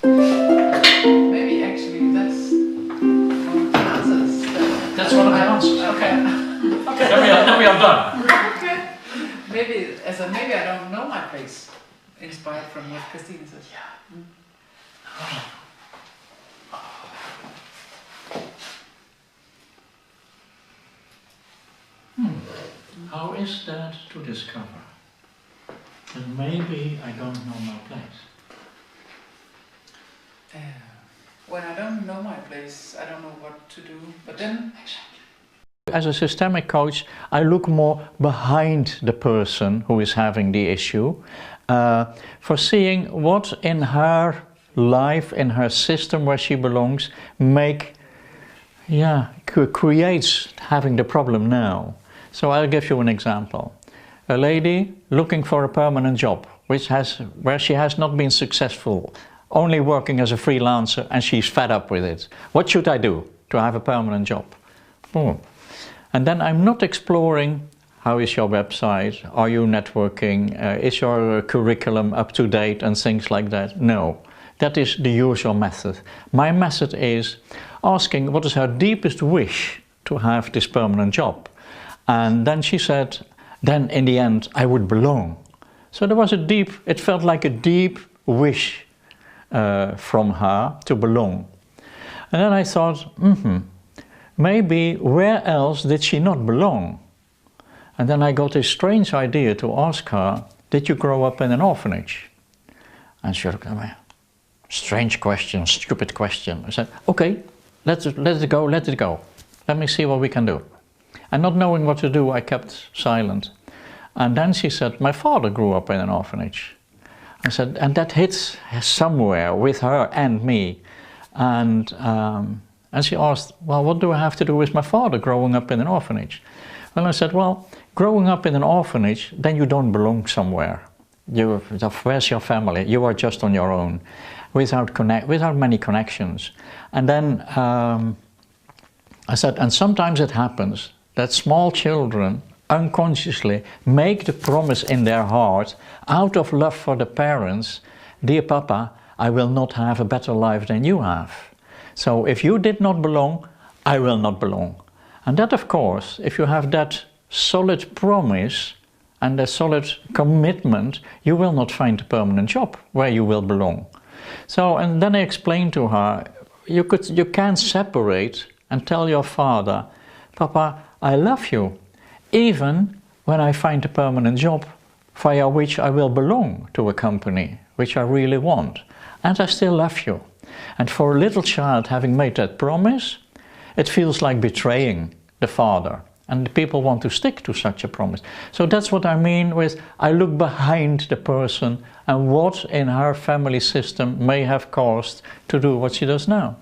Maybe actually that's one of the answers. That's one of the answers. Okay. Okay, then we are done. Okay. Maybe I don't know my place. Inspired from what Christine says. Yeah. How is that to discover? That maybe I don't know my place. When I don't know my place, I don't know what to do. But then, as a systemic coach, I look more behind the person who is having the issue, for seeing what in her life, in her system where she belongs, creates having the problem now. So I'll give you an example. A lady looking for a permanent job, where she has not been successful, only working as a freelancer, and she's fed up with it. What should I do to have a permanent job? And then I'm not exploring, how is your website, are you networking, is your curriculum up to date and things like that. No, that is the usual method. My method is asking what is her deepest wish to have this permanent job. And then she said, then in the end I would belong. So there was it felt like a deep wish from her to belong. And then I thought, maybe where else did she not belong? And then I got this strange idea to ask her, did you grow up in an orphanage? And she looked at me, strange question, stupid question. I said, okay, let it go. Let me see what we can do. And not knowing what to do, I kept silent. And then she said, my father grew up in an orphanage. I said, and that hits somewhere with her and me. And she asked, well, what do I have to do with my father growing up in an orphanage? Well, I said, well, growing up in an orphanage, then you don't belong somewhere. Where's your family? You are just on your own, without many connections. And then I said, and sometimes it happens that small children unconsciously make the promise in their heart, out of love for the parents, dear Papa, I will not have a better life than you have. So if you did not belong, I will not belong. And that, of course, if you have that solid promise and a solid commitment, you will not find a permanent job where you will belong. So, and then I explained to her, you can separate and tell your father, Papa, I love you, even when I find a permanent job via which I will belong to a company, which I really want. And I still love you. And for a little child having made that promise, it feels like betraying the father. And the people want to stick to such a promise. So that's what I mean with, I look behind the person and what in her family system may have caused to do what she does now.